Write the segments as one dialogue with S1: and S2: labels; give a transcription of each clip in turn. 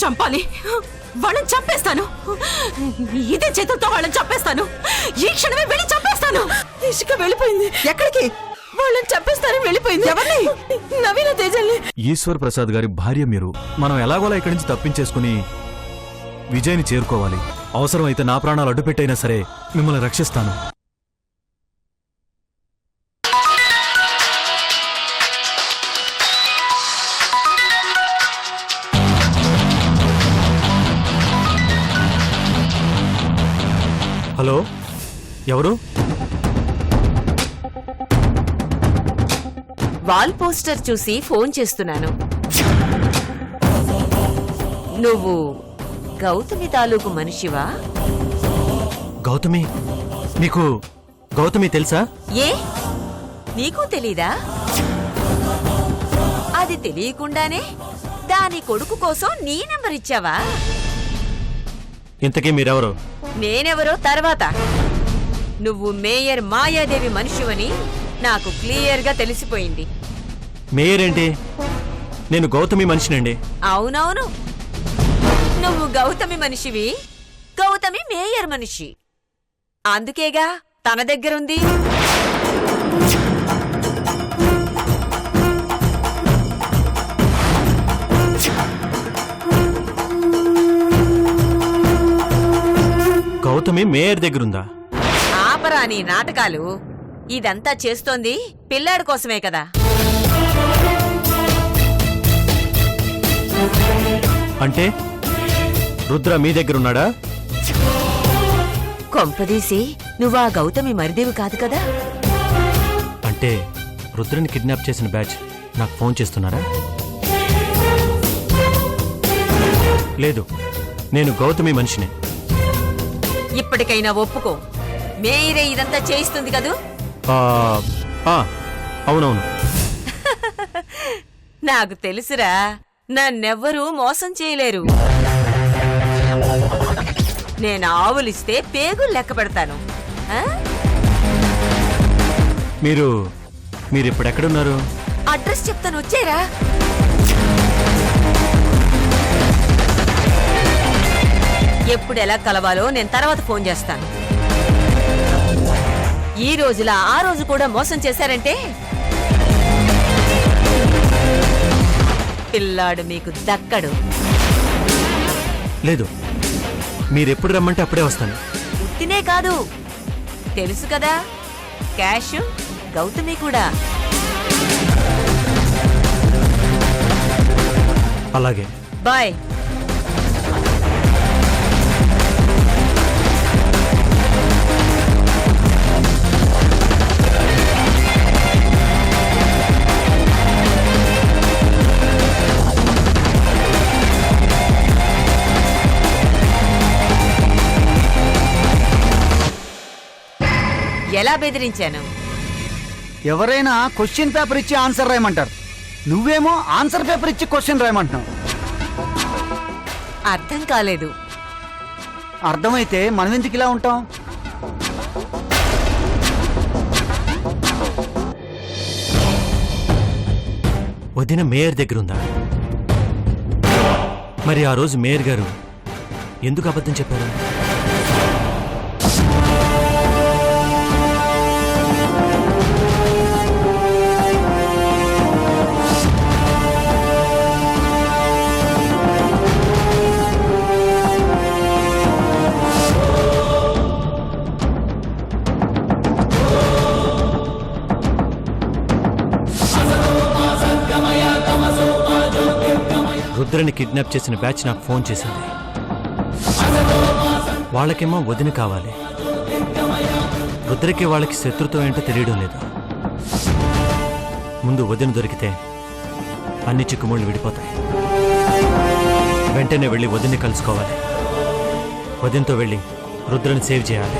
S1: చంపాలి, వాళ్ళని చంపేస్తాను. ఇదే చేతులతో వాళ్ళని చంపేస్తాను. ఈ క్షణమే వెళ్ళి చంపేస్తాను. ఇసుక వెళ్ళిపోయింది. ఎక్కడికి? వాళ్ళని చంపేస్తానని వెళ్ళిపోయింది. ఎవరిని? నవీన తేజల్ని.
S2: ఈశ్వర్ ప్రసాద్ గారి భార్య మీరు. మనం ఎలాగోలా ఇక్కడి నుంచి తప్పించేసుకుని విజయ్ని చేరుకోవాలి. అవసరమైతే నా ప్రాణాలు అడ్డుపెట్టైనా సరే మిమ్మల్ని రక్షిస్తాను. హలో, ఎవరు?
S3: వాల్ పోస్టర్ చూసి ఫోన్ చేస్తున్నాను. నువ్వు గౌతమి తాలూకు మనిషివా?
S2: గౌతమి? మీకు గౌతమి తెలుసా?
S3: ఏ నీకు తెలీదా? అది తెలియకుండానే దాని కొడుకు కోసం నీ నెంబర్ ఇచ్చావా?
S2: ఇంతకీ మీరెవరు?
S3: నేనెవరో తర్వాత. నువ్వు మేయర్ మాయాదేవి మనిషివని నాకు క్లియర్గా తెలిసిపోయింది.
S2: మేయర్ ఏంటి? నేను గౌతమి మనిషినండి.
S3: అవునవును, నువ్వు గౌతమి మనిషివి, గౌతమి మేయర్ మనిషి. అందుకేగా తన దగ్గరుంది.
S2: గౌతమి మేయర్ దగ్గరుందా?
S3: ఆపరా నీ నాటకాలు. ఇదంతా చేస్తోంది పిల్లాడి కోసమే కదా.
S2: అంటే రుద్ర మీ దగ్గరున్నాడా?
S3: కొంపదీసి నువ్వా గౌతమి మరిదేవి కాదు కదా?
S2: అంటే రుద్రని కిడ్నాప్ చేసిన బ్యాచ్ నాకు ఫోన్ చేస్తున్నారా? లేదు, నేను గౌతమి మనిషిని.
S3: ఇప్పటికైనా ఒప్పుకో, మేయరే ఇదంతా చేయిస్తుంది కదూ?
S2: అవునవును.
S3: నాకు తెలుసురా, నన్నెవ్వరూ మోసం చేయలేరు. నేను ఆవులిస్తే పేగులు లెక్క పెడతాను.
S2: మీరిప్పుడెక్కడున్నారు?
S3: అడ్రస్ చెప్తాను, వచ్చేరా. ఎప్పుడెలా కలవాలో నేను తర్వాత ఫోన్ చేస్తాను. ఈ రోజులా ఆ రోజు కూడా మోసం చేశారంటే పిల్లాడు మీకు దక్కడు.
S2: లేదు, మీరెప్పుడు రమ్మంటే అప్పుడే వస్తాను.
S3: ఉత్తినే కాదు, తెలుసు కదా, క్యాష్ గౌతమి కూడా.
S2: అలాగే,
S3: బాయ్. ఎలా బెదిరించాను?
S4: ఎవరైనా క్వశ్చన్ పేపర్ ఇచ్చి ఆన్సర్ రాయమంటారు, నువ్వేమో ఆన్సర్ పేపర్ ఇచ్చి క్వశ్చన్ రాయమంటున్నావు.
S3: అర్థం కాలేదు.
S4: అర్థమైతే మనం ఎందుకు ఇలా ఉంటాం?
S2: వదిన మేయర్ దగ్గరుందా? మరి ఆ రోజు మేయర్ గారు ఎందుకు అబద్ధం చెప్పారు? రుద్రని కిడ్నాప్ చేసిన బ్యాచ్ నాకు ఫోన్ చేసింది. వాళ్ళకేమో వదిన కావాలి. రుద్రకి వాళ్ళకి శత్రుత్వం ఏంటో తెలియడం లేదు. ముందు వదిన దొరికితే అన్ని చిక్కుముళ్ళు విడిపోతాయి. వెంటనే వెళ్ళి వదిన్ని కలుసుకోవాలి. వదినతో వెళ్ళి రుద్రని సేవ్ చేయాలి.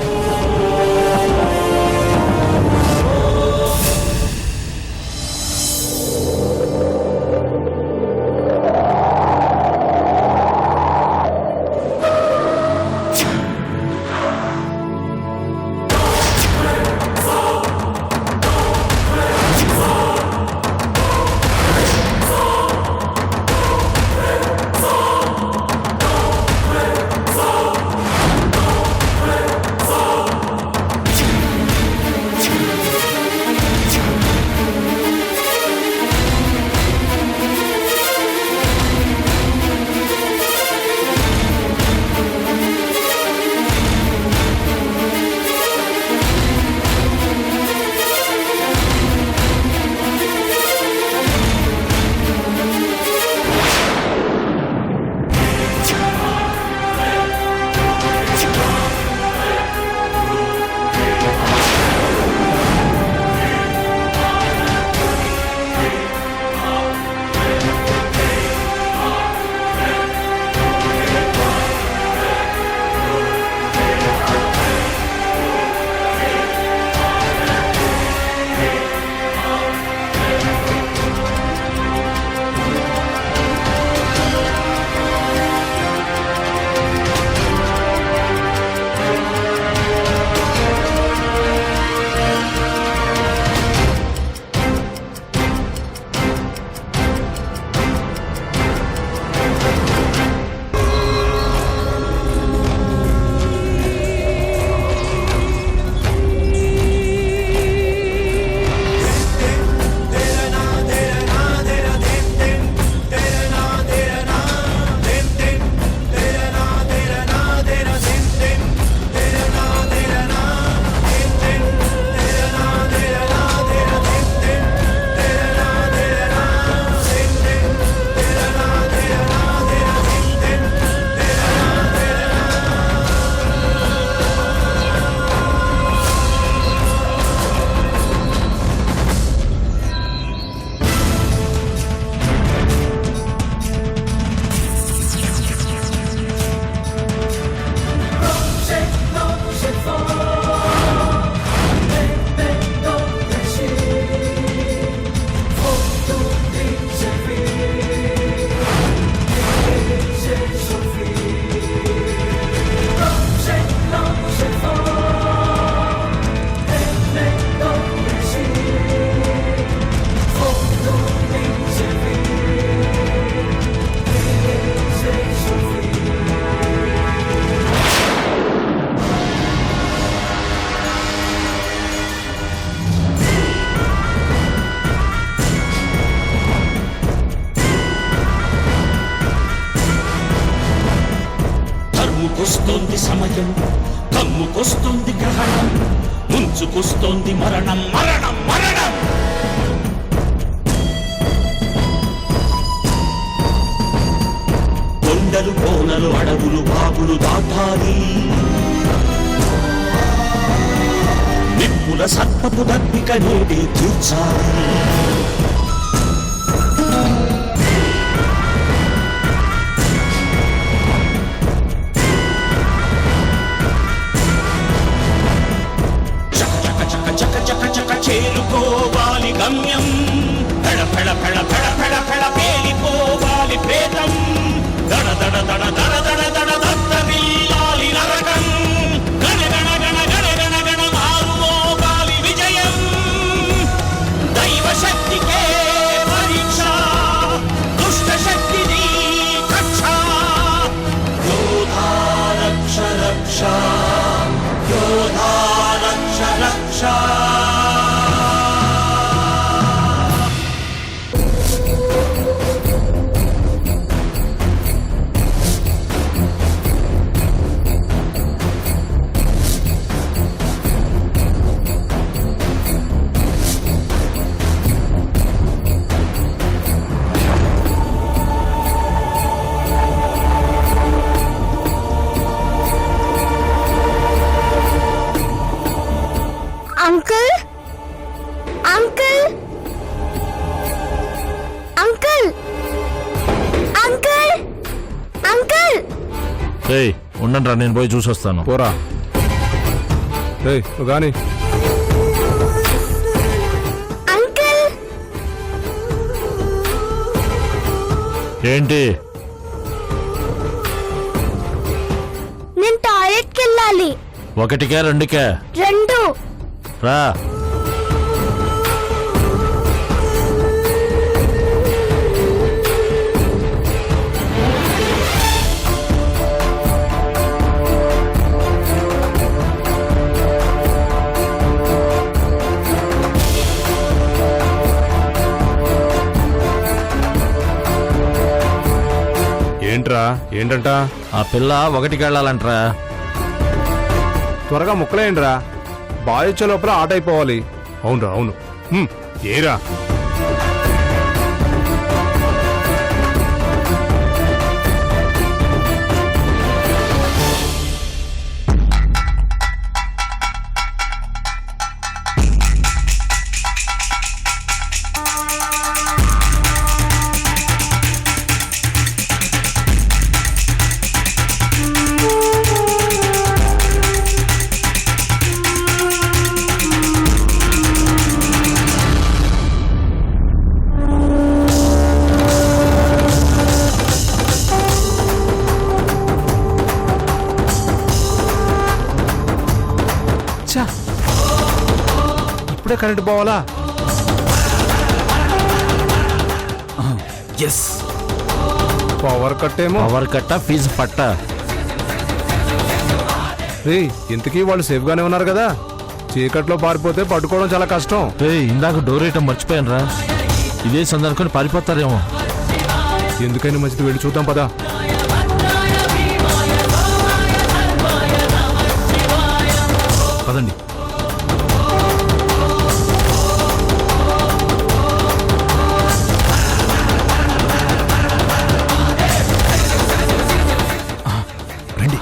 S5: కమ్ముకొస్తోంది సమయం, కమ్ముకొస్తోంది గ్రహణం, ముంచుకొస్తోంది మరణం మరణం మరణం. కొండలు కోనలు అడవులు బాబులు దాటాలి, నిప్పుల సర్పపు దప్పిక నేడే తీర్చాలి. చేరుకోవాలి గమ్యం, ఫెళ ఫెళ ఫెళ ఫెళ ఫెళ ఫెళ పేలిపోవాలి ప్రేతం, దడ దడ దడ దడ దడ దడ దత్తరిల్లాలి నరకం, గణ గణ గణ గణ గణ గణ మారుమోగాలి విజయం. దైవ శక్తికే పరీక్ష, దుష్ట శక్తిది కక్ష, యోధా రక్ష రక్ష, యోధా రక్ష రక్ష.
S6: Uncle uncle uncle uncle uncle
S7: ఏయ్ ఉండండి రా, నేను పోయి చూసొస్తాను.
S8: పోరా. ఏయ్ నువ్వు గాని.
S6: అంకుల్
S7: ఏంటి?
S6: నేను టాయిలెట్కి వెళ్ళాలి.
S7: ఒకటికే రెండుకే?
S6: రెండు.
S7: రా.
S8: ఏంట్రా ఏంటంట?
S7: ఆ పిల్ల ఒకటికి వెళ్ళాలంట్రా.
S8: త్వరగా ముక్కలేయండిరా, బాయ్ వచ్చే లోపల ఆట అయిపోవాలి. అవునరా అవును. ఏరా ఇప్పుడే కరెంట్ పోవాలా?
S2: ఎస్,
S8: పవర్ కట్టేమో.
S7: పవర్ కట్ట ఫీజు పట్ట.
S8: రే ఇంతకీ వాళ్ళు సేఫ్ గానే ఉన్నారు కదా? చీకట్లో పారిపోతే పట్టుకోవడం చాలా కష్టం.
S7: ఏయ్ ఇందాక డోర్ వేయటం మర్చిపోయాను రా. ఇదే సందర్భం పారిపోతారేమో.
S8: ఎందుకైనా మంచిది, వెళ్ళి చూద్దాం పదా.
S2: పదండి. రండి.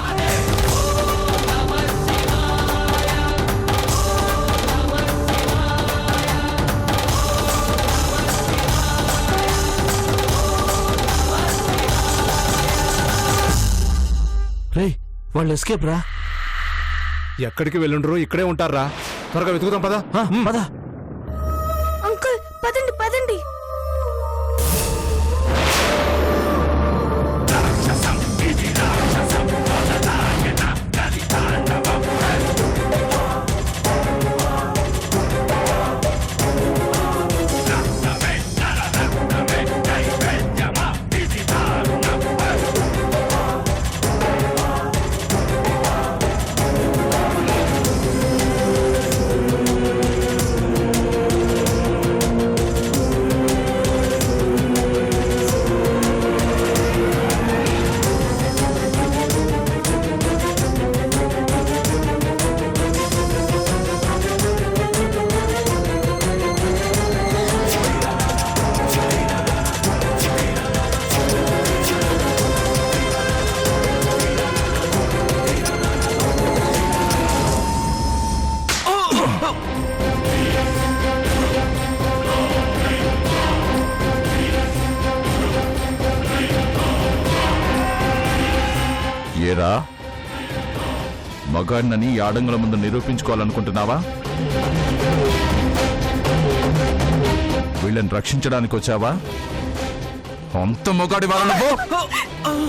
S7: రే వాళ్ళు ఎస్కేప్ రా.
S8: ఎక్కడికి వెళ్ళుండ్రు, ఇక్కడే ఉంటారా? త్వరగా వెతుకుదాం పదా.
S7: పద.
S6: అంకుల్ పదండి పదండి.
S9: ఏరా మగాడినని ఆడంగుల ముందు నిరూపించుకోవాలనుకుంటున్నావా? వీళ్ళని రక్షించడానికి వచ్చావా? అంత మొగాడి వాళ్ళను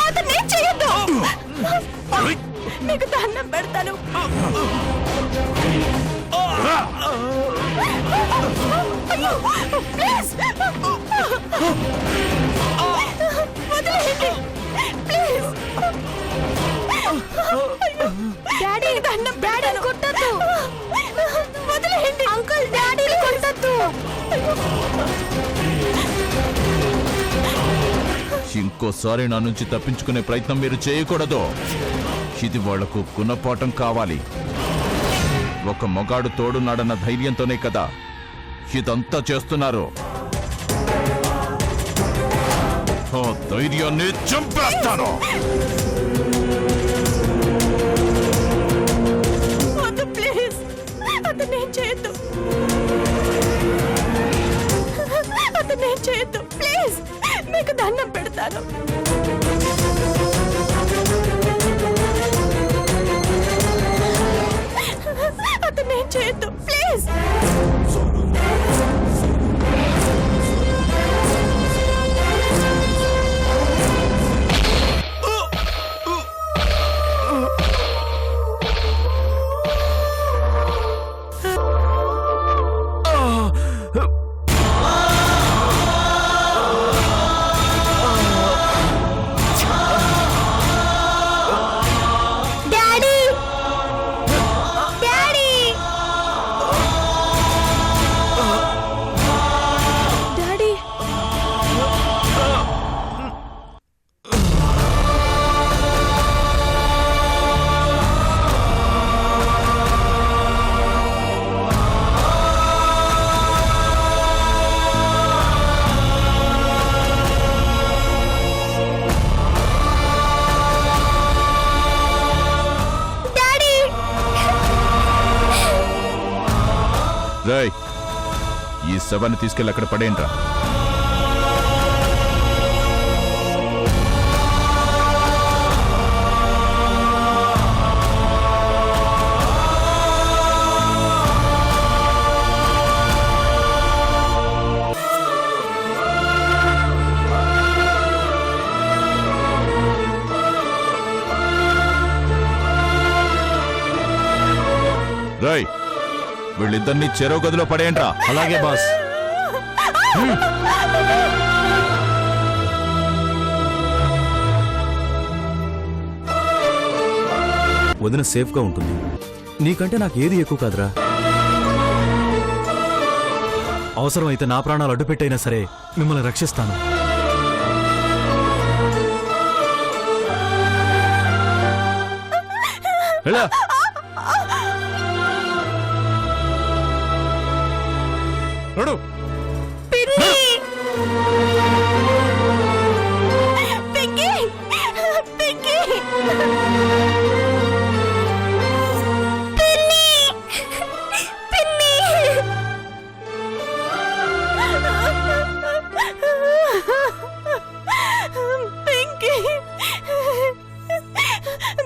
S1: అతన్నేం చేయొద్దు. నీకు దండం పెడతాను. అయ్యో, ప్లీజ్. వదిలేయండి. ప్లీజ్. డాడీ దండం డాడీ కొట్టద్దు. వదిలేయండి. అంకుల్ డాడీని కొట్టద్దు.
S9: ఇంకోసారి నా నుంచి తప్పించుకునే ప్రయత్నం మీరు చేయకూడదు. ఇది వాళ్లకు గుణపాఠం కావాలి. ఒక మొగాడు తోడున్నాడన్న ధైర్యంతోనే కదా ఇదంతా చేస్తున్నారు. ఆ ధైర్యాన్ని చంపేస్తాను.
S1: వద్దు ప్లీజ్. అతన్నేం చేయొద్దు. అతన్నేం చేయొద్దు ప్లీజ్. మీకు దండం పెడతాను. అతన్నేం చేయొద్దు please.
S6: Daddy daddy
S1: daddy
S6: daddy
S9: రేయ్, ఈ శవాన్ని తీసుకెళ్ళి అక్కడ పడేయండిరా. రేయ్, వీళ్ళిద్దరినీ చెరో గదిలో పడేయండిరా.
S7: అలాగే బాస్.
S2: వదిన సేఫ్గా ఉంటుంది. నీకంటే నాకు ఏది ఎక్కువ కాదురా. అవసరమైతే నా ప్రాణాలు అడ్డుపెట్టైనా సరే మిమ్మల్ని రక్షిస్తాను.
S7: వెళ్ళా. నడు.
S1: పింకీ పింకీ పింకీ
S6: పిన్ని
S1: పింకీ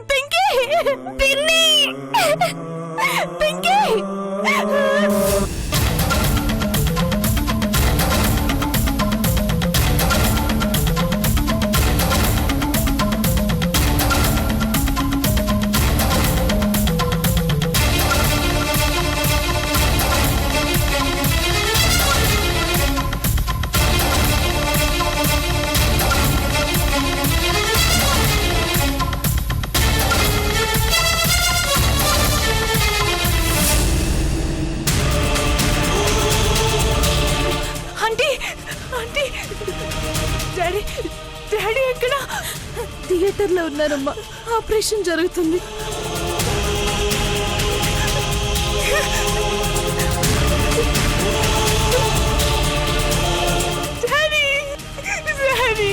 S1: పింకీ
S6: పిన్ని
S1: పింకీ డాడీ డాడీ ఎక్కడ? థియేటర్లో ఉన్నారమ్మా. ఆపరేషన్ జరుగుతుంది. డాడీ డాడీ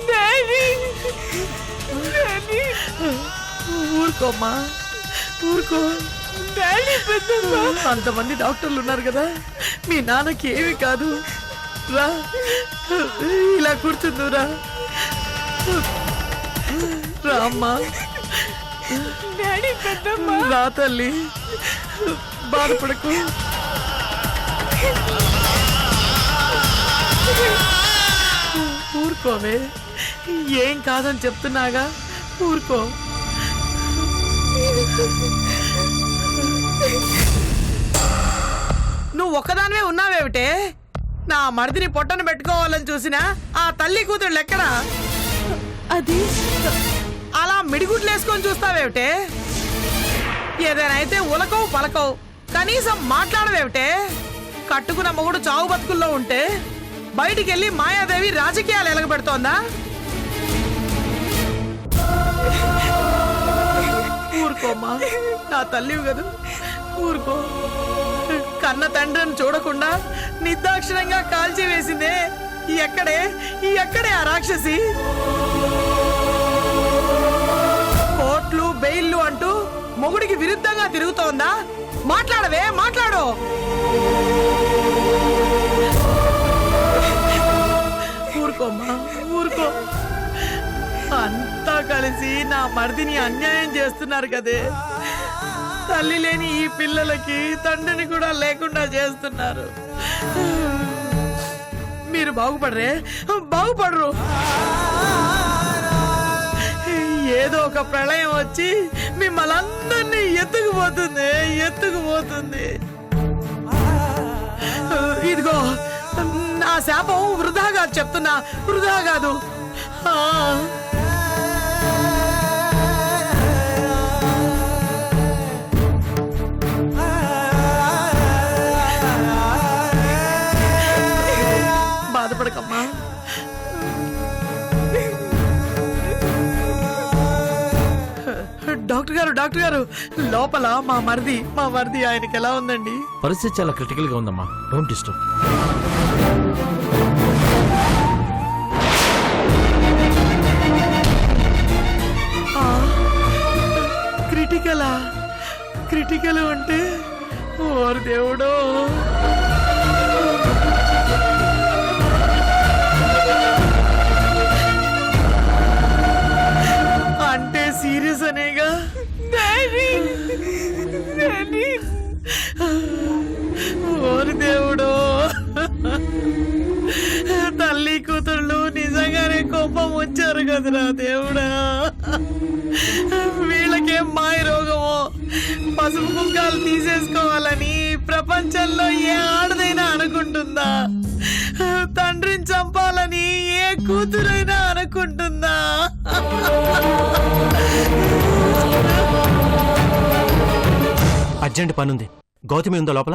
S1: డాడీ ఊరుకోమ్మా, ఊరుకో. అంతమంది డాక్టర్లు ఉన్నారు కదా, మీ నాన్నకి ఏమి కాదు. రా, ఇలా కూర్చుందురా. రా అమ్మా, రా తల్లి, బాధపడకు. ఊరుకోవే, ఏం కాదని చెప్తున్నాగా, ఊరుకో. నువ్వు ఒక్కదానివే ఉన్నావేమిటే? నా మరిదిని పొట్టను పెట్టుకోవాలని చూసినా ఆ తల్లి కూతురు ఎక్కడా? అది అలా మిడిగుడ్లు వేసుకొని చూస్తావేమిటే? ఏదైనా అయితే ఉలకవు పలకవు, కనీసం మాట్లాడవేమిటే? కట్టుకున్న మొగుడు చావు బతుకుల్లో ఉంటే బయటికి వెళ్ళి మాయాదేవి రాజకీయాలు ఎలగబెడుతోందా? ఊరుకోమ్మా, నా తల్లివి కదా, ఊరుకో. కన్న తండ్రిని చూడకుండా నిర్దాక్షిణ్యంగా కాల్చి వేసిందే ఎక్కడే ఆ రాక్షసి? కోట్లు బెయిల్లు అంటూ మొగుడికి విరుద్ధంగా తిరుగుతోందా? మాట్లాడవే, మాట్లాడు. ఊరుకోమ్మా, ఊరుకో. అంతా కలిసి నా మరిదిని అన్యాయం చేస్తున్నారు కదే. తల్లి లేని ఈ పిల్లలకి తండ్రిని కూడా లేకుండా చేస్తున్నారు. మీరు బాగుపడరు. ఏదో ఒక ప్రళయం వచ్చి మిమ్మల్ని అందరినీ ఎత్తుకుపోతుంది. ఇదిగో నా శాపం వృధా కాదు, చెప్తున్నా, వృధా కాదు. బాధపడకమ్మా. డాక్టర్ గారు లోపల మా మరిది ఆయనకి ఎలా ఉందండి?
S7: పరిస్థితి చాలా క్రిటికల్ గా ఉందమ్మా, డోంట్ డిస్టర్బ్. క్రిటికల్ అంటే ఓరు దేవుడో. అంటే సీరియస్ అనేగా? ఓరు దేవుడో, తల్లి కూతుళ్ళు నిజంగానే కోపం వచ్చారు కదరా దేవుడా. వీళ్ళకేం మాయ రోగమో, పసుపు కుంకాలు తీసేసుకోవాలని ప్రపంచంలో ఏ ఆడదైనా అనుకుంటుందా? తండ్రిని చంపాలని ఏ కూతురైనా అనుకుంటుందా?
S2: అర్జెంట్ పనుంది. గౌతమి ఉందా లోపల?